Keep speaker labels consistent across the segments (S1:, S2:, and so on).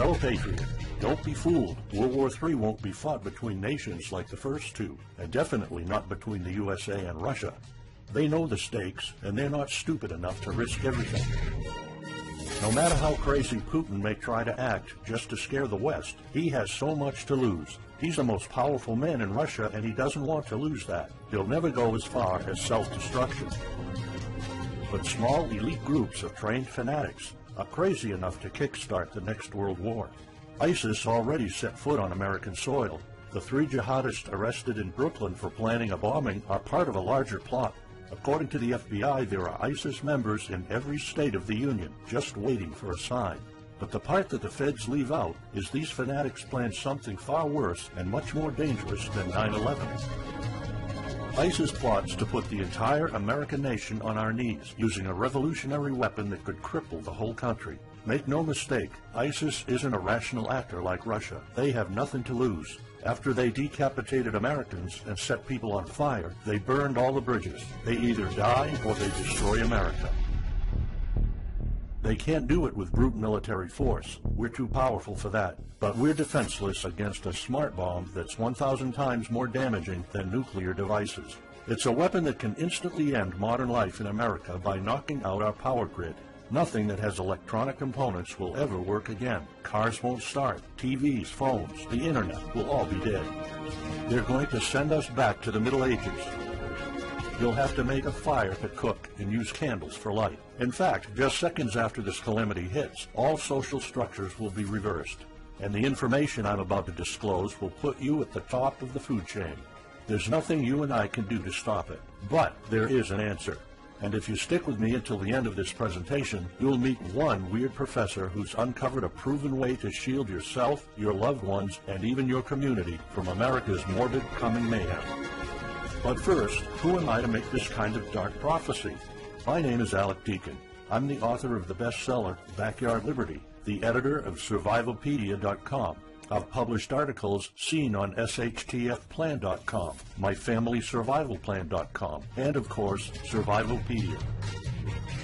S1: Fellow patriot, don't be fooled. World War III won't be fought between nations like the first two, and definitely not between the USA and Russia. They know the stakes, and they're not stupid enough to risk everything. No matter how crazy Putin may try to act just to scare the West, he has so much to lose. He's the most powerful man in Russia, and he doesn't want to lose that. He'll never go as far as self-destruction. But small elite groups of trained fanatics are crazy enough to kickstart the next world war. ISIS already set foot on American soil. The 3 jihadists arrested in Brooklyn for planning a bombing are part of a larger plot. According to the FBI, there are ISIS members in every state of the Union, just waiting for a sign. But the part that the feds leave out is these fanatics planned something far worse and much more dangerous than 9/11. ISIS plots to put the entire American nation on our knees, using a revolutionary weapon that could cripple the whole country. Make no mistake, ISIS isn't a rational actor like Russia. They have nothing to lose. After they decapitated Americans and set people on fire, they burned all the bridges. They either die or they destroy America. They can't do it with brute military force. We're too powerful for that. But we're defenseless against a smart bomb that's 1,000 times more damaging than nuclear devices. It's a weapon that can instantly end modern life in America by knocking out our power grid. Nothing that has electronic components will ever work again. Cars won't start. TVs, phones, the internet will all be dead. They're going to send us back to the Middle Ages. You'll have to make a fire to cook and use candles for light. In fact, just seconds after this calamity hits, all social structures will be reversed. And the information I'm about to disclose will put you at the top of the food chain. There's nothing you and I can do to stop it. But there is an answer. And if you stick with me until the end of this presentation, you'll meet one weird professor who's uncovered a proven way to shield yourself, your loved ones, and even your community from America's morbid coming mayhem. But first, who am I to make this kind of dark prophecy? My name is Alec Deacon. I'm the author of the bestseller, Backyard Liberty, the editor of Survivalopedia.com. I've published articles seen on SHTFplan.com, MyFamilySurvivalPlan.com, and of course, Survivalopedia.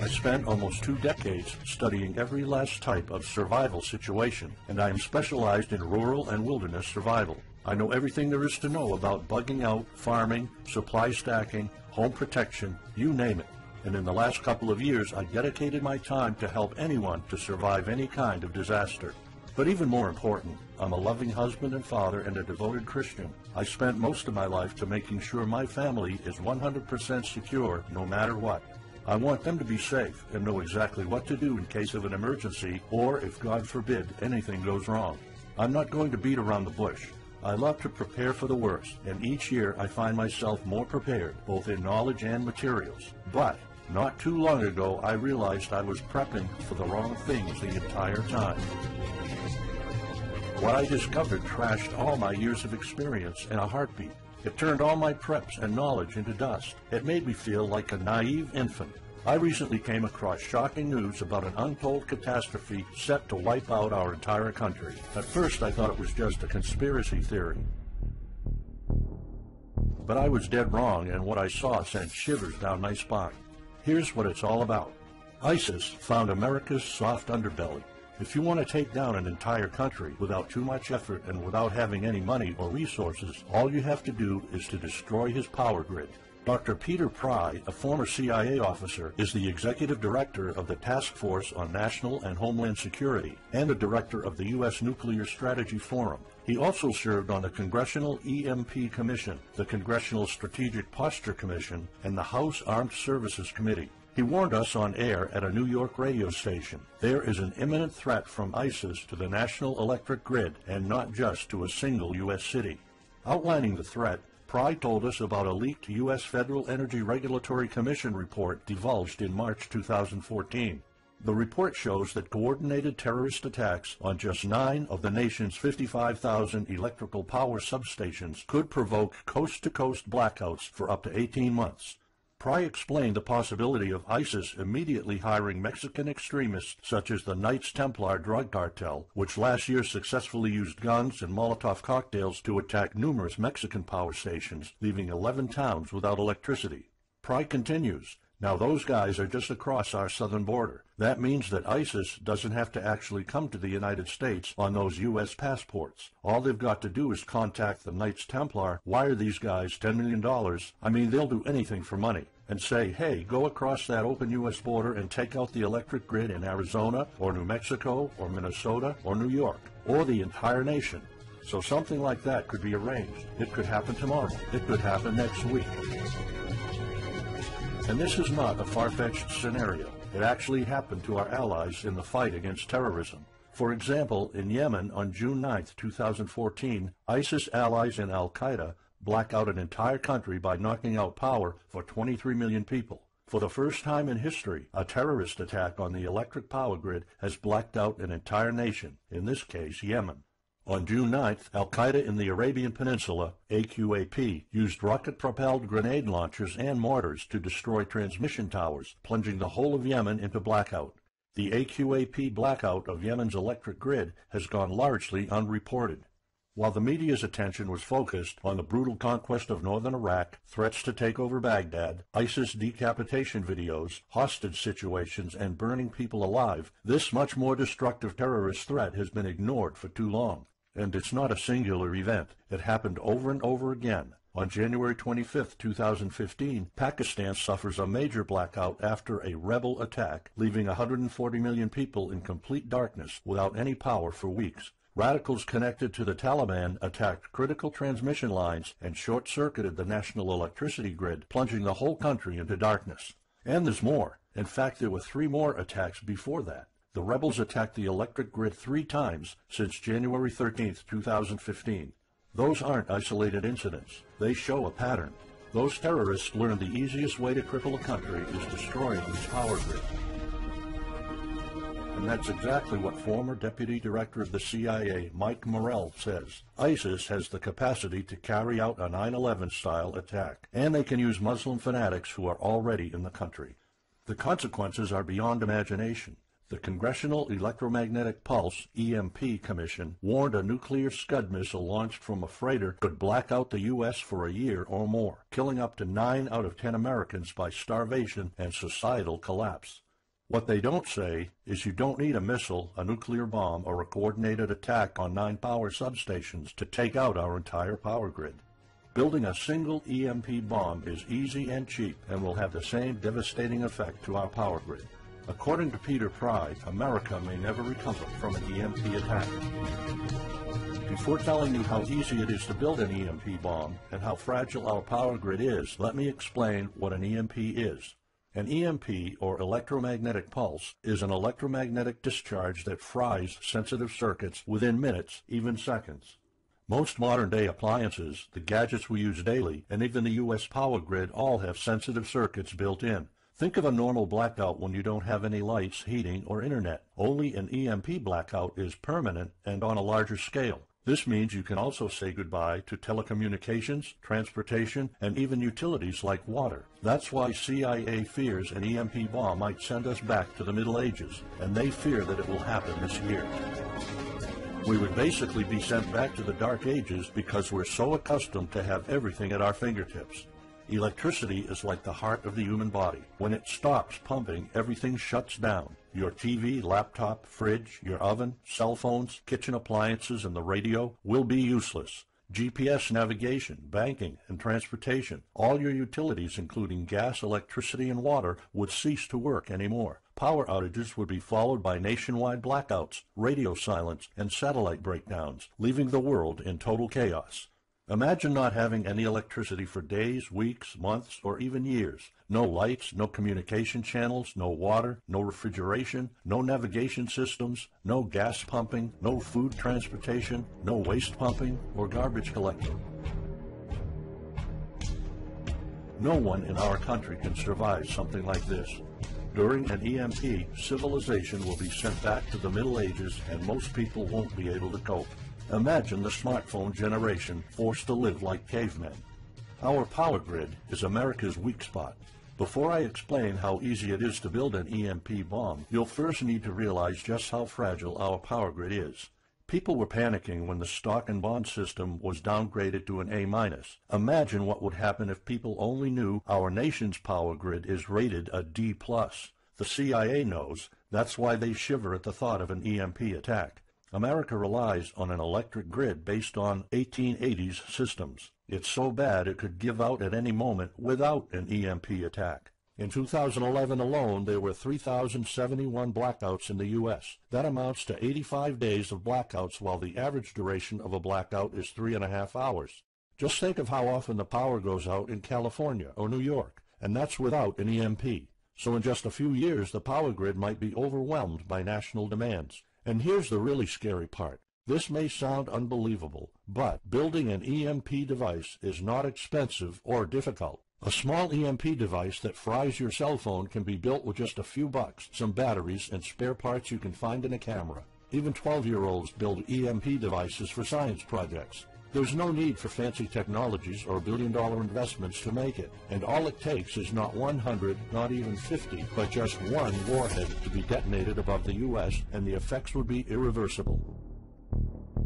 S1: I spent almost 2 decades studying every last type of survival situation, and I am specialized in rural and wilderness survival. I know everything there is to know about bugging out, farming, supply stacking, home protection, you name it. And in the last couple of years, I dedicated my time to help anyone to survive any kind of disaster. But even more important, I'm a loving husband and father and a devoted Christian. I spent most of my life to making sure my family is 100% secure no matter what. I want them to be safe and know exactly what to do in case of an emergency or, if God forbid, anything goes wrong. I'm not going to beat around the bush. I love to prepare for the worst, and each year I find myself more prepared, both in knowledge and materials. But not too long ago, I realized I was prepping for the wrong things the entire time. What I discovered trashed all my years of experience in a heartbeat. It turned all my preps and knowledge into dust. It made me feel like a naive infant. I recently came across shocking news about an untold catastrophe set to wipe out our entire country. At first, I thought it was just a conspiracy theory. But I was dead wrong, and what I saw sent shivers down my spine. Here's what it's all about. ISIS found America's soft underbelly. If you want to take down an entire country without too much effort and without having any money or resources, all you have to do is to destroy his power grid. Dr. Peter Pry, a former CIA officer, is the executive director of the Task Force on National and Homeland Security and the director of the U.S. Nuclear Strategy Forum. He also served on the Congressional EMP Commission, the Congressional Strategic Posture Commission, and the House Armed Services Committee. He warned us on air at a New York radio station. There is an imminent threat from ISIS to the national electric grid, and not just to a single U.S. city. Outlining the threat, Pry told us about a leaked U.S. Federal Energy Regulatory Commission report divulged in March 2014. The report shows that coordinated terrorist attacks on just 9 of the nation's 55,000 electrical power substations could provoke coast-to-coast blackouts for up to 18 months. Pry explained the possibility of ISIS immediately hiring Mexican extremists such as the Knights Templar drug cartel, which last year successfully used guns and Molotov cocktails to attack numerous Mexican power stations, leaving 11 towns without electricity. Pry continues, Now those guys are just across our southern border. That means that ISIS doesn't have to actually come to the United States on those U.S. passports. All they've got to do is contact the Knights Templar, wire these guys $10 million, I mean they'll do anything for money, and say, hey, go across that open U.S. border and take out the electric grid in Arizona or New Mexico or Minnesota or New York or the entire nation. So something like that could be arranged. It could happen tomorrow. It could happen next week. And this is not a far-fetched scenario. It actually happened to our allies in the fight against terrorism. For example, in Yemen on June 9, 2014, ISIS allies in Al-Qaeda black out an entire country by knocking out power for 23 million people. For the first time in history, a terrorist attack on the electric power grid has blacked out an entire nation, in this case Yemen. On June 9th, Al-Qaeda in the Arabian Peninsula, AQAP, used rocket-propelled grenade launchers and mortars to destroy transmission towers, plunging the whole of Yemen into blackout. The AQAP blackout of Yemen's electric grid has gone largely unreported. While the media's attention was focused on the brutal conquest of northern Iraq, threats to take over Baghdad, ISIS decapitation videos, hostage situations, and burning people alive, this much more destructive terrorist threat has been ignored for too long. And it's not a singular event. It happened over and over again. On January 25, 2015, Pakistan suffers a major blackout after a rebel attack, leaving 140 million people in complete darkness without any power for weeks. Radicals connected to the Taliban attacked critical transmission lines and short-circuited the national electricity grid, plunging the whole country into darkness. And there's more. In fact, there were 3 more attacks before that. The rebels attacked the electric grid 3 times since January 13, 2015. Those aren't isolated incidents. They show a pattern. Those terrorists learned the easiest way to cripple a country is destroying its power grid. And that's exactly what former Deputy Director of the CIA, Mike Morrell, says. ISIS has the capacity to carry out a 9/11-style attack, and they can use Muslim fanatics who are already in the country. The consequences are beyond imagination. The Congressional Electromagnetic Pulse, EMP, Commission warned a nuclear Scud missile launched from a freighter could black out the U.S. for a year or more, killing up to 9 out of 10 Americans by starvation and societal collapse. What they don't say is you don't need a missile, a nuclear bomb, or a coordinated attack on 9 power substations to take out our entire power grid. Building a single EMP bomb is easy and cheap and will have the same devastating effect to our power grid. According to Peter Pry, America may never recover from an EMP attack. Before telling you how easy it is to build an EMP bomb and how fragile our power grid is, let me explain what an EMP is. An EMP, or electromagnetic pulse, is an electromagnetic discharge that fries sensitive circuits within minutes, even seconds. Most modern-day appliances, the gadgets we use daily, and even the U.S. power grid all have sensitive circuits built in. Think of a normal blackout when you don't have any lights, heating, or internet. Only an EMP blackout is permanent and on a larger scale. This means you can also say goodbye to telecommunications, transportation, and even utilities like water. That's why CIA fears an EMP bomb might send us back to the Middle Ages, and they fear that it will happen this year. We would basically be sent back to the Dark Ages because we're so accustomed to have everything at our fingertips. Electricity is like the heart of the human body. When it stops pumping, everything shuts down. Your TV, laptop, fridge, your oven, cell phones, kitchen appliances, and the radio will be useless. GPS navigation, banking, and transportation, all your utilities, including gas, electricity, and water, would cease to work anymore. Power outages would be followed by nationwide blackouts, radio silence, and satellite breakdowns, leaving the world in total chaos. Imagine not having any electricity for days, weeks, months, or even years. No lights, no communication channels, no water, no refrigeration, no navigation systems, no gas pumping, no food transportation, no waste pumping, or garbage collecting. No one in our country can survive something like this. During an EMP, civilization will be sent back to the Middle Ages and most people won't be able to cope. Imagine the smartphone generation forced to live like cavemen. Our power grid is America's weak spot. Before I explain how easy it is to build an EMP bomb, you'll first need to realize just how fragile our power grid is. People were panicking when the stock and bond system was downgraded to an A-. Imagine what would happen if people only knew our nation's power grid is rated a D+. The CIA knows. That's why they shiver at the thought of an EMP attack. America relies on an electric grid based on 1880s systems. It's so bad it could give out at any moment without an EMP attack. In 2011 alone, there were 3,071 blackouts in the U.S. That amounts to 85 days of blackouts, while the average duration of a blackout is 3.5 hours. Just think of how often the power goes out in California or New York, and that's without an EMP. So in just a few years, the power grid might be overwhelmed by national demands. And here's the really scary part. This may sound unbelievable, but building an EMP device is not expensive or difficult. A small EMP device that fries your cell phone can be built with just a few bucks, some batteries, and spare parts you can find in a camera. Even 12-year-olds build EMP devices for science projects. There's no need for fancy technologies or billion-dollar investments to make it, and all it takes is not 100, not even 50, but just one warhead to be detonated above the U.S., and the effects would be irreversible.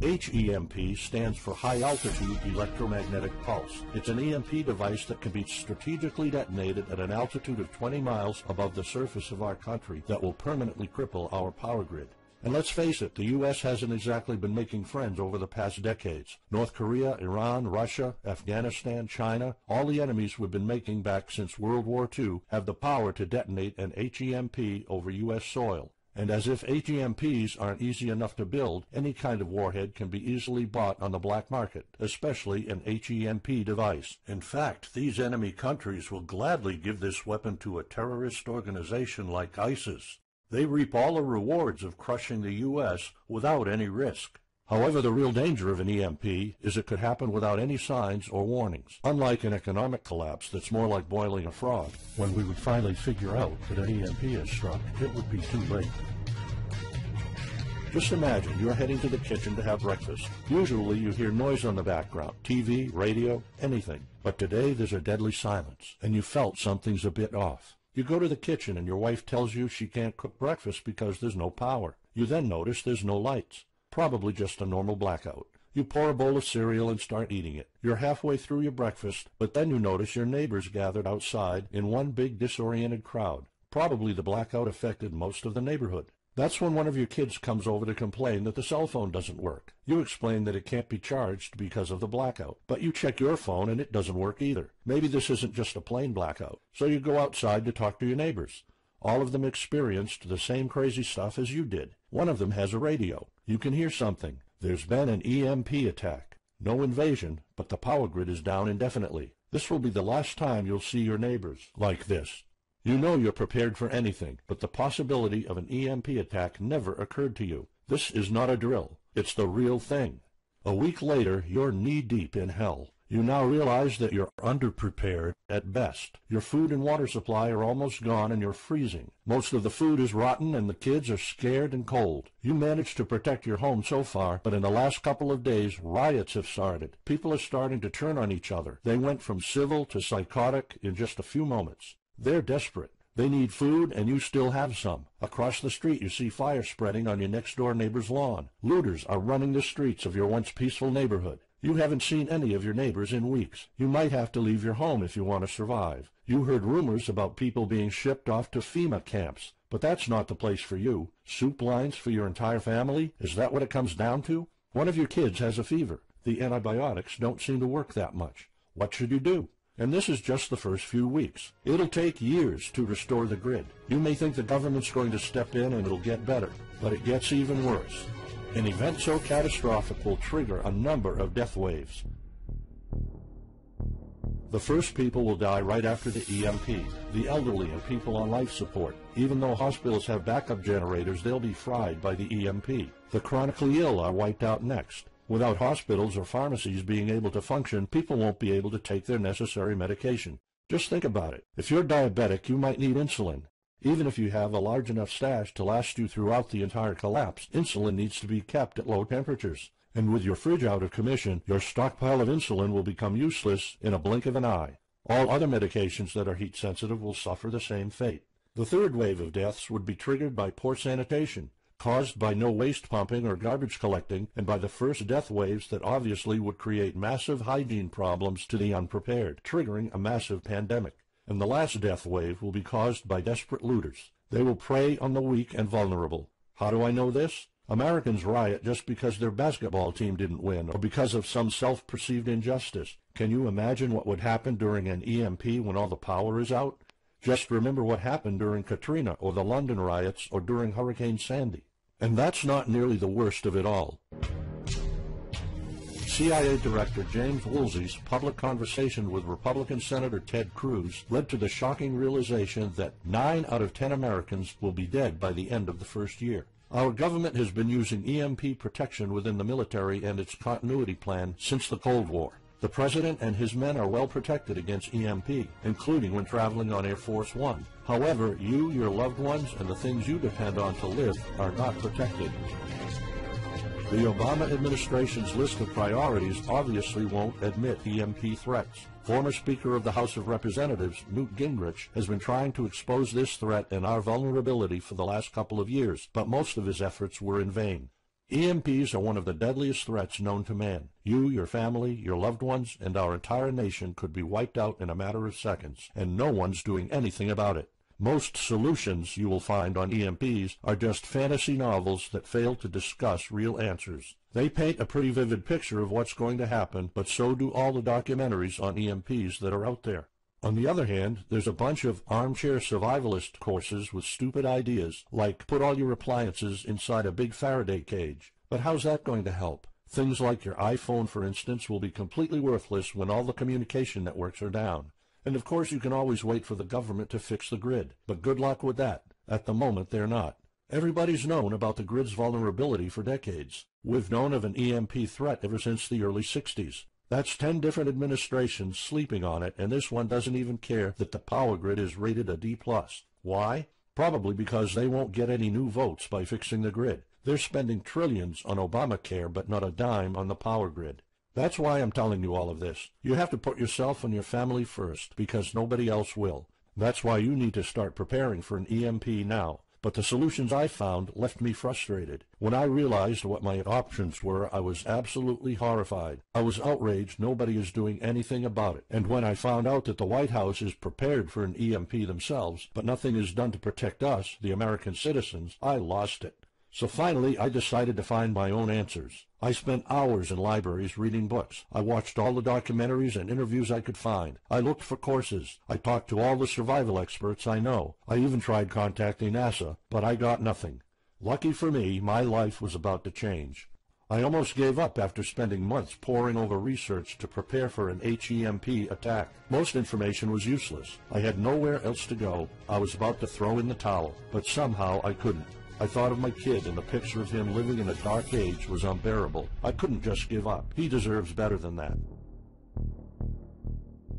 S1: HEMP stands for High-Altitude Electro Magnetic Pulse. It's an EMP device that can be strategically detonated at an altitude of 20 miles above the surface of our country that will permanently cripple our power grid. And let's face it, the U.S. hasn't exactly been making friends over the past decades. North Korea, Iran, Russia, Afghanistan, China, all the enemies we've been making back since World War II have the power to detonate an HEMP over U.S. soil. And as if HEMPs aren't easy enough to build, any kind of warhead can be easily bought on the black market, especially an HEMP device. In fact, these enemy countries will gladly give this weapon to a terrorist organization like ISIS. They reap all the rewards of crushing the U.S. without any risk. However, the real danger of an EMP is it could happen without any signs or warnings. Unlike an economic collapse that's more like boiling a frog, when we would finally figure out that an EMP has struck, it would be too late. Just imagine you're heading to the kitchen to have breakfast. Usually you hear noise on the background, TV, radio, anything. But today there's a deadly silence, and you felt something's a bit off. You go to the kitchen and your wife tells you she can't cook breakfast because there's no power. You then notice there's no lights. Probably just a normal blackout. You pour a bowl of cereal and start eating it. You're halfway through your breakfast, but then you notice your neighbors gathered outside in one big disoriented crowd. Probably the blackout affected most of the neighborhood. That's when one of your kids comes over to complain that the cell phone doesn't work. You explain that it can't be charged because of the blackout, but you check your phone and it doesn't work either. Maybe this isn't just a plain blackout, so you go outside to talk to your neighbors. All of them experienced the same crazy stuff as you did. One of them has a radio. You can hear something. There's been an EMP attack. No invasion, but the power grid is down indefinitely. This will be the last time you'll see your neighbors like this. You know you're prepared for anything, but the possibility of an EMP attack never occurred to you. This is not a drill. It's the real thing. A week later, you're knee-deep in hell. You now realize that you're underprepared at best. Your food and water supply are almost gone and you're freezing. Most of the food is rotten and the kids are scared and cold. You managed to protect your home so far, but in the last couple of days, riots have started. People are starting to turn on each other. They went from civil to psychotic in just a few moments. They're desperate. They need food, and you still have some. Across the street, you see fire spreading on your next-door neighbor's lawn. Looters are running the streets of your once peaceful neighborhood. You haven't seen any of your neighbors in weeks. You might have to leave your home if you want to survive. You heard rumors about people being shipped off to FEMA camps, but that's not the place for you. Soup lines for your entire family? Is that what it comes down to? One of your kids has a fever. The antibiotics don't seem to work that much. What should you do? And this is just the first few weeks. It'll take years to restore the grid. You may think the government's going to step in and it'll get better, but it gets even worse. An event so catastrophic will trigger a number of death waves. The first people will die right after the EMP, the elderly and people on life support. Even though hospitals have backup generators, they'll be fried by the EMP. The chronically ill are wiped out next. Without hospitals or pharmacies being able to function, people won't be able to take their necessary medication. Just think about it. If you're diabetic, you might need insulin. Even if you have a large enough stash to last you throughout the entire collapse, insulin needs to be kept at low temperatures. And with your fridge out of commission, your stockpile of insulin will become useless in a blink of an eye. All other medications that are heat sensitive will suffer the same fate. The third wave of deaths would be triggered by poor sanitation. caused by no waste pumping or garbage collecting, and by the first death waves that obviously would create massive hygiene problems to the unprepared, triggering a massive pandemic. And the last death wave will be caused by desperate looters. They will prey on the weak and vulnerable. How do I know this? Americans riot just because their basketball team didn't win, or because of some self-perceived injustice. Can you imagine what would happen during an EMP when all the power is out? Just remember what happened during Katrina, or the London riots, or during Hurricane Sandy. And that's not nearly the worst of it all. CIA Director James Woolsey's public conversation with Republican Senator Ted Cruz led to the shocking realization that 9 out of 10 Americans will be dead by the end of the first year. Our government has been using EMP protection within the military and its continuity plan since the Cold War. The President and his men are well protected against EMP, including when traveling on Air Force One. However, you, your loved ones, and the things you depend on to live are not protected. The Obama administration's list of priorities obviously won't admit EMP threats. Former Speaker of the House of Representatives, Newt Gingrich, has been trying to expose this threat and our vulnerability for the last couple of years, but most of his efforts were in vain. EMPs are one of the deadliest threats known to man. You, your family, your loved ones, and our entire nation could be wiped out in a matter of seconds, and no one's doing anything about it. Most solutions you will find on EMPs are just fantasy novels that fail to discuss real answers. They paint a pretty vivid picture of what's going to happen, but so do all the documentaries on EMPs that are out there. On the other hand, there's a bunch of armchair survivalist courses with stupid ideas, like put all your appliances inside a big Faraday cage. But how's that going to help? Things like your iPhone, for instance, will be completely worthless when all the communication networks are down. And of course you can always wait for the government to fix the grid, but good luck with that. At the moment they're not. Everybody's known about the grid's vulnerability for decades. We've known of an EMP threat ever since the early 60s. That's 10 different administrations sleeping on it, and this one doesn't even care that the power grid is rated a D+. Why? Probably because they won't get any new votes by fixing the grid. They're spending trillions on Obamacare, but not a dime on the power grid. That's why I'm telling you all of this. You have to put yourself and your family first, because nobody else will. That's why you need to start preparing for an EMP now. But the solutions I found left me frustrated. When I realized what my options were, I was absolutely horrified. I was outraged nobody is doing anything about it. And when I found out that the White House is prepared for an EMP themselves, but nothing is done to protect us, the American citizens, I lost it. So finally, I decided to find my own answers. I spent hours in libraries reading books. I watched all the documentaries and interviews I could find. I looked for courses. I talked to all the survival experts I know. I even tried contacting NASA, but I got nothing. Lucky for me, my life was about to change. I almost gave up after spending months poring over research to prepare for an HEMP attack. Most information was useless. I had nowhere else to go. I was about to throw in the towel, but somehow I couldn't. I thought of my kid, and the picture of him living in a dark age was unbearable. I couldn't just give up. He deserves better than that.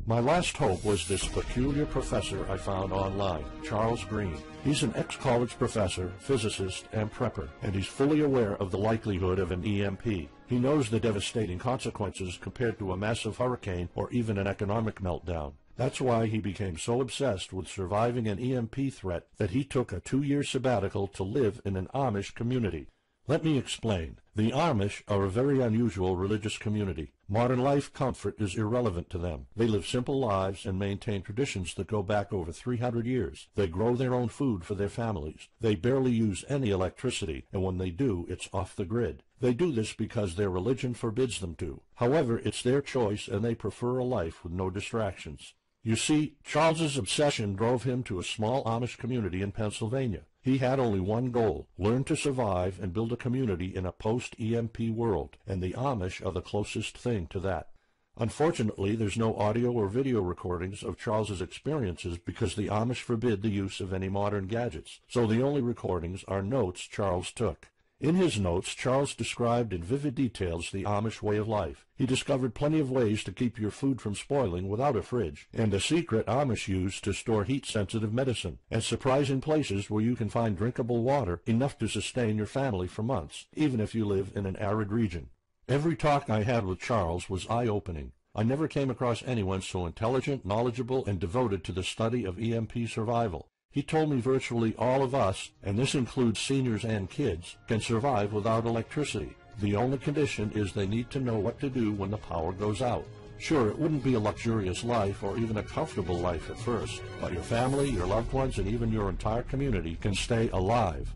S1: My last hope was this peculiar professor I found online, Charles Green. He's an ex-college professor, physicist, and prepper, and he's fully aware of the likelihood of an EMP. He knows the devastating consequences compared to a massive hurricane or even an economic meltdown. That's why he became so obsessed with surviving an EMP threat that he took a 2-year sabbatical to live in an Amish community. Let me explain. The Amish are a very unusual religious community. Modern life comfort is irrelevant to them. They live simple lives and maintain traditions that go back over 300 years. They grow their own food for their families. They barely use any electricity, and when they do, it's off the grid. They do this because their religion forbids them to. However, it's their choice, and they prefer a life with no distractions. You see, Charles's obsession drove him to a small Amish community in Pennsylvania. He had only one goal: learn to survive and build a community in a post-EMP world, and the Amish are the closest thing to that. Unfortunately, there's no audio or video recordings of Charles's experiences because the Amish forbid the use of any modern gadgets, so the only recordings are notes Charles took. In his notes, Charles described in vivid details the Amish way of life. He discovered plenty of ways to keep your food from spoiling without a fridge, and a secret Amish use to store heat-sensitive medicine, and surprising places where you can find drinkable water enough to sustain your family for months, even if you live in an arid region. Every talk I had with Charles was eye-opening. I never came across anyone so intelligent, knowledgeable, and devoted to the study of EMP survival. He told me virtually all of us, and this includes seniors and kids, can survive without electricity. The only condition is they need to know what to do when the power goes out. Sure, it wouldn't be a luxurious life or even a comfortable life at first, but your family, your loved ones, and even your entire community can stay alive.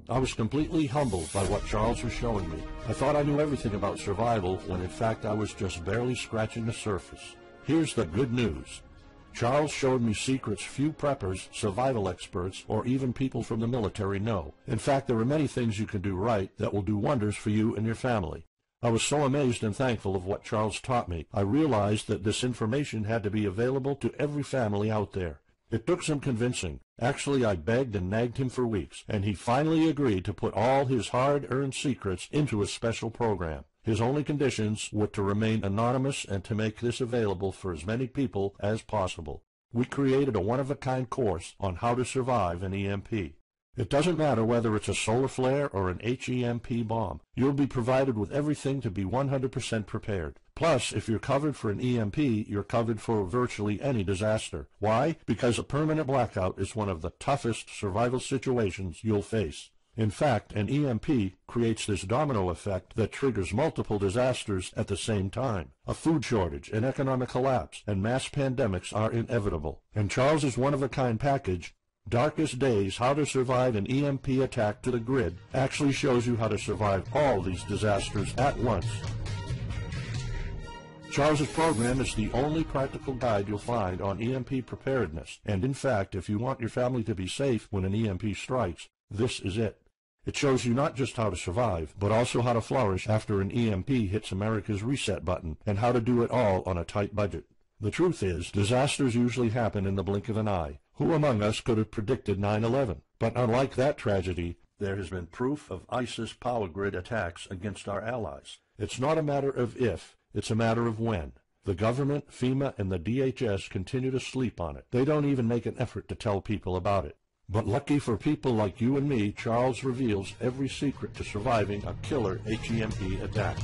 S1: I was completely humbled by what Charles was showing me. I thought I knew everything about survival when in fact I was just barely scratching the surface. Here's the good news. Charles showed me secrets few preppers, survival experts, or even people from the military know. In fact, there are many things you can do right that will do wonders for you and your family. I was so amazed and thankful of what Charles taught me. I realized that this information had to be available to every family out there. It took some convincing. Actually, I begged and nagged him for weeks, and he finally agreed to put all his hard-earned secrets into a special program. His only conditions were to remain anonymous and to make this available for as many people as possible. We created a one-of-a-kind course on how to survive an EMP. It doesn't matter whether it's a solar flare or an HEMP bomb. You'll be provided with everything to be 100% prepared. Plus, if you're covered for an EMP, you're covered for virtually any disaster. Why? Because a permanent blackout is one of the toughest survival situations you'll face. In fact, an EMP creates this domino effect that triggers multiple disasters at the same time. A food shortage, an economic collapse, and mass pandemics are inevitable. And Charles's one-of-a-kind package, Darkest Days, How to Survive an EMP Attack to the Grid, actually shows you how to survive all these disasters at once. Charles's program is the only practical guide you'll find on EMP preparedness, and in fact, if you want your family to be safe when an EMP strikes, this is it. It shows you not just how to survive, but also how to flourish after an EMP hits America's reset button, and how to do it all on a tight budget. The truth is, disasters usually happen in the blink of an eye. Who among us could have predicted 9/11? But unlike that tragedy, there has been proof of ISIS power grid attacks against our allies. It's not a matter of if, it's a matter of when. The government, FEMA, and the DHS continue to sleep on it. They don't even make an effort to tell people about it. But lucky for people like you and me, Charles reveals every secret to surviving a killer HEMP attack.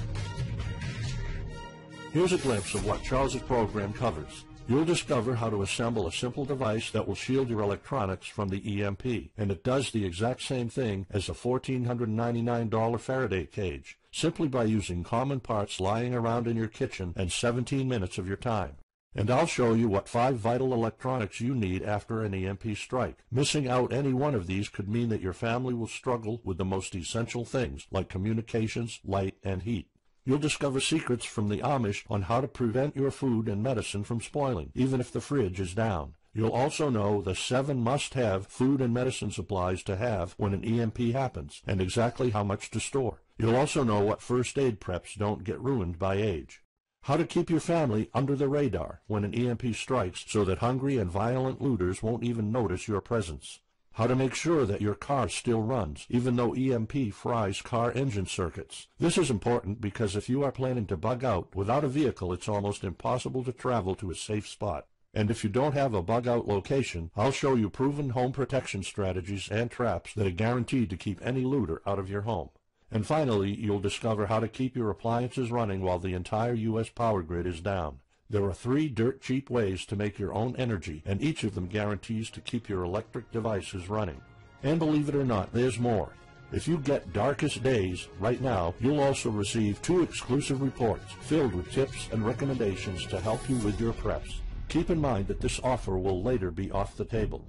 S1: Here's a glimpse of what Charles's program covers. You'll discover how to assemble a simple device that will shield your electronics from the EMP, and it does the exact same thing as a $1,499 Faraday cage, simply by using common parts lying around in your kitchen and 17 minutes of your time. And I'll show you what 5 vital electronics you need after an EMP strike. Missing out any one of these could mean that your family will struggle with the most essential things like communications, light, and heat. You'll discover secrets from the Amish on how to prevent your food and medicine from spoiling, even if the fridge is down. You'll also know the 7 must-have food and medicine supplies to have when an EMP happens, and exactly how much to store. You'll also know what first aid preps don't get ruined by age. How to keep your family under the radar when an EMP strikes so that hungry and violent looters won't even notice your presence. How to make sure that your car still runs, even though EMP fries car engine circuits. This is important because if you are planning to bug out, without a vehicle it's almost impossible to travel to a safe spot. And if you don't have a bug-out location, I'll show you proven home protection strategies and traps that are guaranteed to keep any looter out of your home. And finally, you'll discover how to keep your appliances running while the entire U.S. power grid is down. There are 3 dirt-cheap ways to make your own energy, and each of them guarantees to keep your electric devices running. And believe it or not, there's more. If you get Darkest Days right now, you'll also receive 2 exclusive reports filled with tips and recommendations to help you with your preps. Keep in mind that this offer will later be off the table.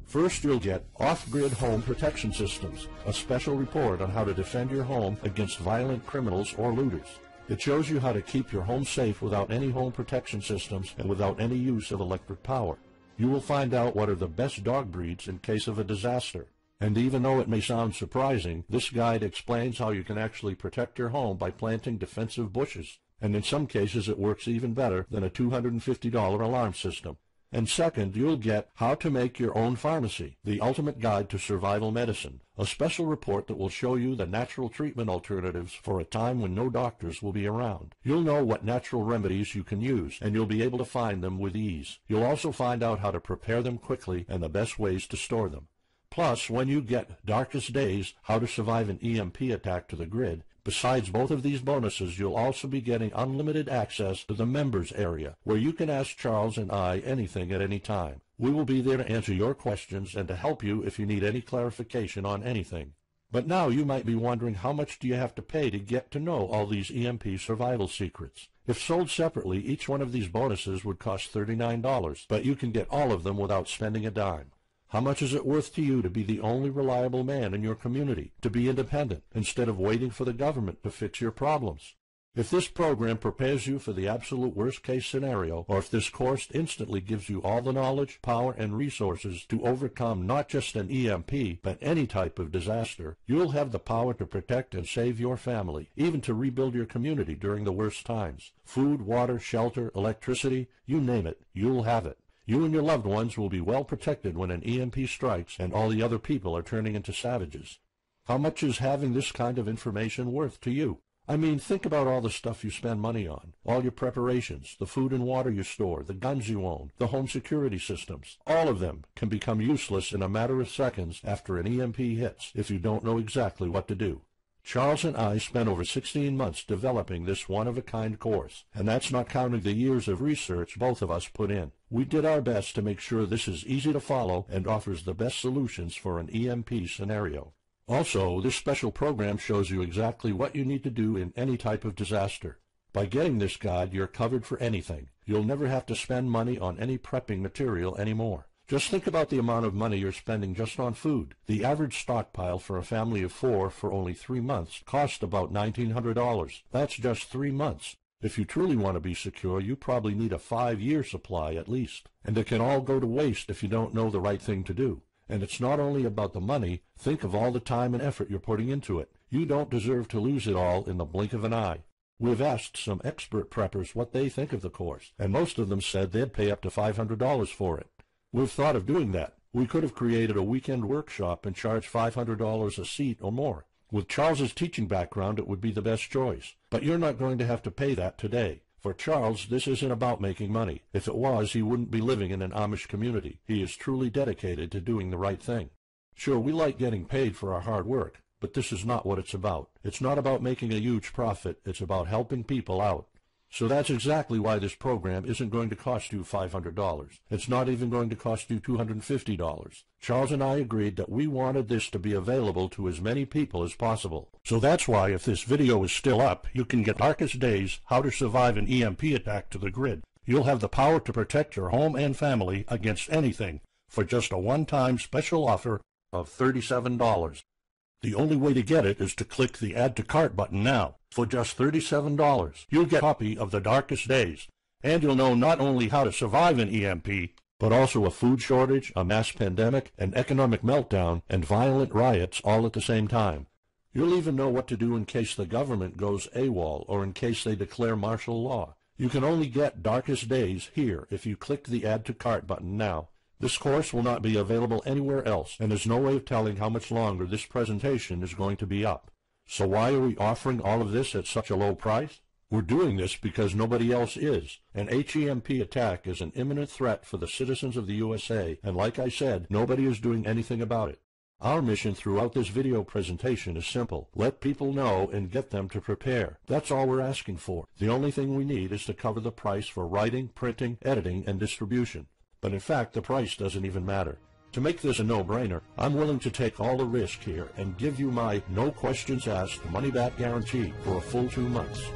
S1: First, you'll get Off-Grid Home Protection Systems, a special report on how to defend your home against violent criminals or looters. It shows you how to keep your home safe without any home protection systems and without any use of electric power. You will find out what are the best dog breeds in case of a disaster. And even though it may sound surprising, this guide explains how you can actually protect your home by planting defensive bushes. And in some cases it works even better than a $250 alarm system. And second, you'll get How to Make Your Own Pharmacy, the ultimate guide to survival medicine, a special report that will show you the natural treatment alternatives for a time when no doctors will be around. You'll know what natural remedies you can use, and you'll be able to find them with ease. You'll also find out how to prepare them quickly and the best ways to store them. Plus, when you get Darkest Days, How to Survive an EMP Attack to the Grid, Besides both of these bonuses, you'll also be getting unlimited access to the members area, where you can ask Charles and I anything at any time. We will be there to answer your questions and to help you if you need any clarification on anything. But now you might be wondering, how much do you have to pay to get to know all these EMP survival secrets? If sold separately, each one of these bonuses would cost $39, but you can get all of them without spending a dime. How much is it worth to you to be the only reliable man in your community, to be independent, instead of waiting for the government to fix your problems? If this program prepares you for the absolute worst-case scenario, or if this course instantly gives you all the knowledge, power, and resources to overcome not just an EMP, but any type of disaster, you'll have the power to protect and save your family, even to rebuild your community during the worst times. Food, water, shelter, electricity, you name it, you'll have it. You and your loved ones will be well protected when an EMP strikes and all the other people are turning into savages. How much is having this kind of information worth to you? I mean, think about all the stuff you spend money on, all your preparations, the food and water you store, the guns you own, the home security systems. All of them can become useless in a matter of seconds after an EMP hits if you don't know exactly what to do. Charles and I spent over 16 months developing this one-of-a-kind course, and that's not counting the years of research both of us put in. We did our best to make sure this is easy to follow and offers the best solutions for an EMP scenario. Also, this special program shows you exactly what you need to do in any type of disaster. By getting this guide, you're covered for anything. You'll never have to spend money on any prepping material anymore. Just think about the amount of money you're spending just on food. The average stockpile for a family of 4 for only 3 months cost about $1,900. That's just 3 months. If you truly want to be secure, you probably need a 5-year supply at least. And it can all go to waste if you don't know the right thing to do. And it's not only about the money. Think of all the time and effort you're putting into it. You don't deserve to lose it all in the blink of an eye. We've asked some expert preppers what they think of the course, and most of them said they'd pay up to $500 for it. We've thought of doing that. We could have created a weekend workshop and charged $500 a seat or more. With Charles's teaching background, it would be the best choice. But you're not going to have to pay that today. For Charles, this isn't about making money. If it was, he wouldn't be living in an Amish community. He is truly dedicated to doing the right thing. Sure, we like getting paid for our hard work, but this is not what it's about. It's not about making a huge profit. It's about helping people out. So that's exactly why this program isn't going to cost you $500. It's not even going to cost you $250. Charles and I agreed that we wanted this to be available to as many people as possible. So that's why, if this video is still up, you can get Darkest Days, How to Survive an EMP Attack to the grid. You'll have the power to protect your home and family against anything for just a one-time special offer of $37. The only way to get it is to click the Add to Cart button now. For just $37, you'll get a copy of The Darkest Days, and you'll know not only how to survive an EMP, but also a food shortage, a mass pandemic, an economic meltdown, and violent riots all at the same time. You'll even know what to do in case the government goes AWOL or in case they declare martial law. You can only get Darkest Days here if you click the Add to Cart button now. This course will not be available anywhere else, and there's no way of telling how much longer this presentation is going to be up. So why are we offering all of this at such a low price? We're doing this because nobody else is. An HEMP attack is an imminent threat for the citizens of the USA, and like I said, nobody is doing anything about it. Our mission throughout this video presentation is simple. Let people know and get them to prepare. That's all we're asking for. The only thing we need is to cover the price for writing, printing, editing, and distribution. But in fact, the price doesn't even matter. To make this a no-brainer, I'm willing to take all the risk here and give you my no questions asked money-back guarantee for a full 2 months.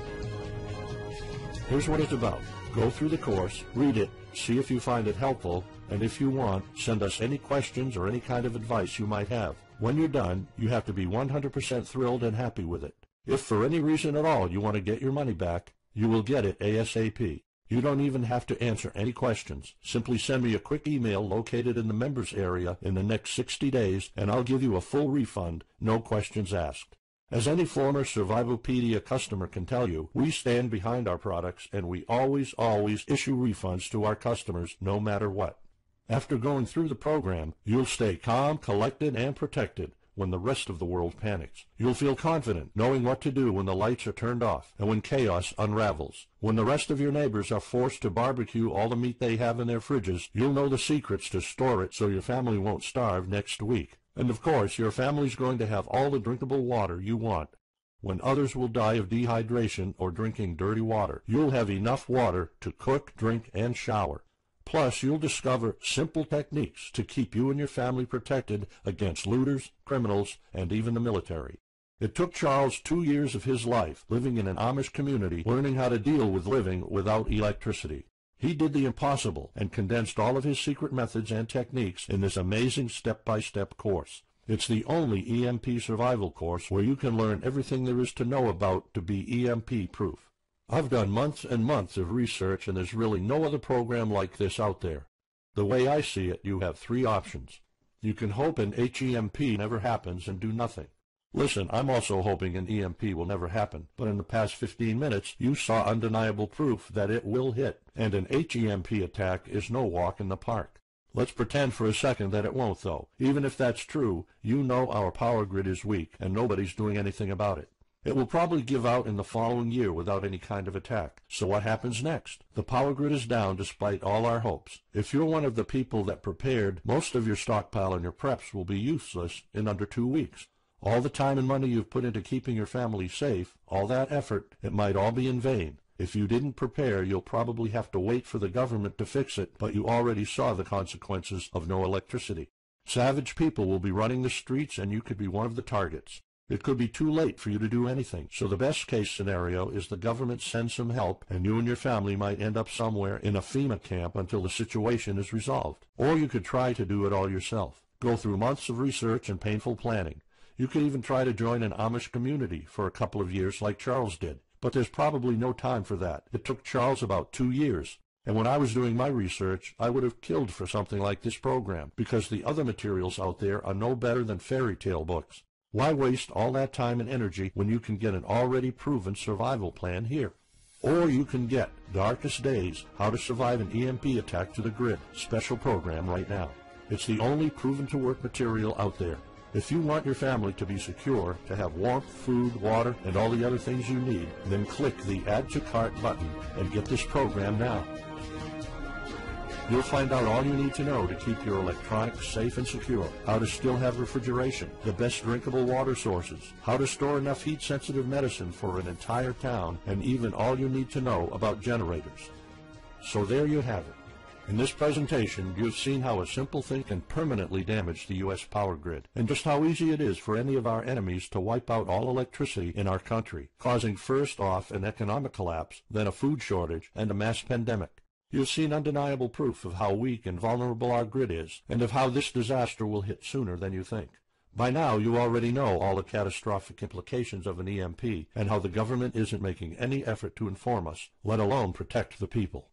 S1: Here's what it's about. Go through the course, read it, see if you find it helpful, and if you want, send us any questions or any kind of advice you might have. When you're done, you have to be 100% thrilled and happy with it. If for any reason at all you want to get your money back, you will get it ASAP. You don't even have to answer any questions. Simply send me a quick email located in the members area in the next 60 days, and I'll give you a full refund, no questions asked. As any former Survivalpedia customer can tell you, we stand behind our products, and we always issue refunds to our customers no matter what. After going through the program, you'll stay calm, collected, and protected when the rest of the world panics. You'll feel confident knowing what to do when the lights are turned off and when chaos unravels. When the rest of your neighbors are forced to barbecue all the meat they have in their fridges, you'll know the secrets to store it so your family won't starve next week. And of course, your family's going to have all the drinkable water you want. When others will die of dehydration or drinking dirty water, you'll have enough water to cook, drink, and shower. Plus, you'll discover simple techniques to keep you and your family protected against looters, criminals, and even the military. It took Charles 2 years of his life living in an Amish community learning how to deal with living without electricity. He did the impossible and condensed all of his secret methods and techniques in this amazing step-by-step course. It's the only EMP survival course where you can learn everything there is to know about to be EMP-proof. I've done months and months of research, and there's really no other program like this out there. The way I see it, you have 3 options. You can hope an HEMP never happens and do nothing. Listen, I'm also hoping an EMP will never happen, but in the past 15 minutes, you saw undeniable proof that it will hit, and an HEMP attack is no walk in the park. Let's pretend for a second that it won't, though. Even if that's true, you know our power grid is weak, and nobody's doing anything about it. It will probably give out in the following year without any kind of attack. So what happens next? The power grid is down despite all our hopes. If you're one of the people that prepared, most of your stockpile and your preps will be useless in under 2 weeks. All the time and money you've put into keeping your family safe, all that effort, it might all be in vain. If you didn't prepare, you'll probably have to wait for the government to fix it, but you already saw the consequences of no electricity. Savage people will be running the streets, and you could be one of the targets. It could be too late for you to do anything, so the best case scenario is the government sends some help, and you and your family might end up somewhere in a FEMA camp until the situation is resolved. Or you could try to do it all yourself. Go through months of research and painful planning. You could even try to join an Amish community for a couple of years like Charles did. But there's probably no time for that. It took Charles about 2 years. And when I was doing my research, I would have killed for something like this program, because the other materials out there are no better than fairy tale books. Why waste all that time and energy when you can get an already proven survival plan here? Or you can get Darkest Days, How to Survive an EMP Attack to the Grid, special program right now. It's the only proven-to-work material out there. If you want your family to be secure, to have warmth, food, water, and all the other things you need, then click the Add to Cart button and get this program now. You'll find out all you need to know to keep your electronics safe and secure, how to still have refrigeration, the best drinkable water sources, how to store enough heat-sensitive medicine for an entire town, and even all you need to know about generators. So there you have it. In this presentation, you've seen how a simple thing can permanently damage the U.S. power grid, and just how easy it is for any of our enemies to wipe out all electricity in our country, causing first off an economic collapse, then a food shortage, and a mass pandemic. You've seen undeniable proof of how weak and vulnerable our grid is, and of how this disaster will hit sooner than you think. By now, you already know all the catastrophic implications of an EMP, and how the government isn't making any effort to inform us, let alone protect the people.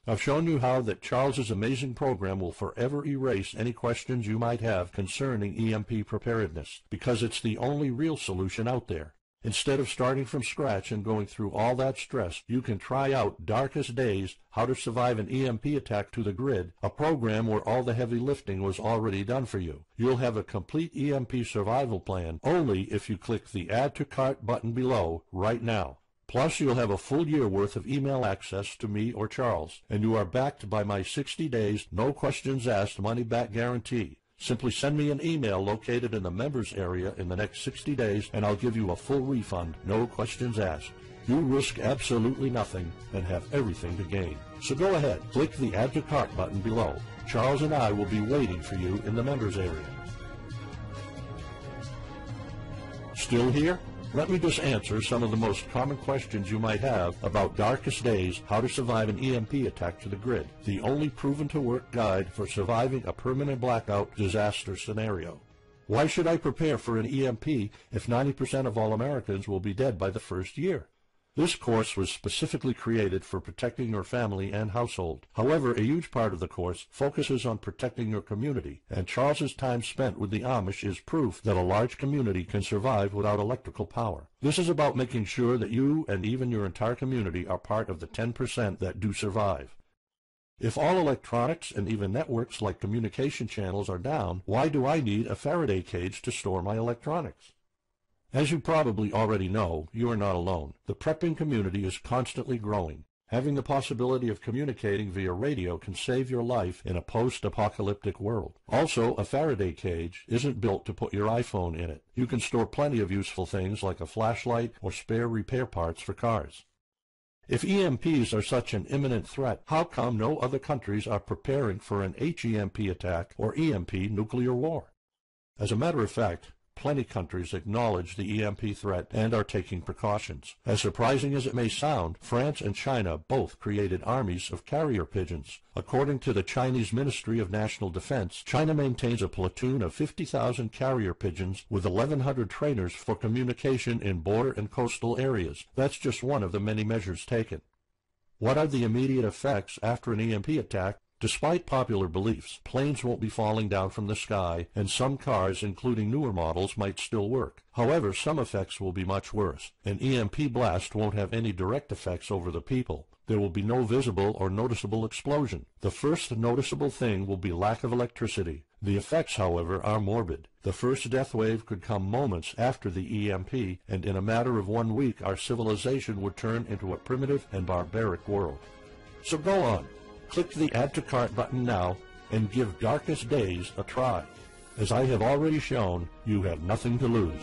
S1: I've shown you how that Charles's amazing program will forever erase any questions you might have concerning EMP preparedness, because it's the only real solution out there. Instead of starting from scratch and going through all that stress, you can try out Darkest Days, How to Survive an EMP Attack to the Grid, a program where all the heavy lifting was already done for you. You'll have a complete EMP survival plan only if you click the Add to Cart button below right now. Plus, you'll have a full year worth of email access to me or Charles, and you are backed by my 60 days, no questions asked money-back guarantee. Simply send me an email located in the members area in the next 60 days, and I'll give you a full refund, no questions asked. You risk absolutely nothing and have everything to gain. So go ahead, click the Add to Cart button below. Charles and I will be waiting for you in the members area. Still here? Let me just answer some of the most common questions you might have about Darkest Days, How to Survive an EMP Attack to the Grid, the only proven-to-work guide for surviving a permanent blackout disaster scenario. Why should I prepare for an EMP if 90% of all Americans will be dead by the first year? This course was specifically created for protecting your family and household. However, a huge part of the course focuses on protecting your community, and Charles's time spent with the Amish is proof that a large community can survive without electrical power. This is about making sure that you and even your entire community are part of the 10% that do survive. If all electronics and even networks like communication channels are down, why do I need a Faraday cage to store my electronics? As you probably already know, you are not alone. The prepping community is constantly growing. Having the possibility of communicating via radio can save your life in a post-apocalyptic world. Also, a Faraday cage isn't built to put your iPhone in it. You can store plenty of useful things like a flashlight or spare repair parts for cars. If EMPs are such an imminent threat, how come no other countries are preparing for an HEMP attack or EMP nuclear war? As a matter of fact, plenty countries acknowledge the EMP threat and are taking precautions. As surprising as it may sound, France and China both created armies of carrier pigeons. According to the Chinese Ministry of National Defense, China maintains a platoon of 50,000 carrier pigeons with 1,100 trainers for communication in border and coastal areas. That's just one of the many measures taken. What are the immediate effects after an EMP attack? Despite popular beliefs, planes won't be falling down from the sky, and some cars, including newer models, might still work. However, some effects will be much worse. An EMP blast won't have any direct effects over the people. There will be no visible or noticeable explosion. The first noticeable thing will be lack of electricity. The effects, however, are morbid. The first death wave could come moments after the EMP, and in a matter of 1 week our civilization would turn into a primitive and barbaric world. So go on. Click the Add to Cart button now and give Darkest Days a try. As I have already shown, you have nothing to lose.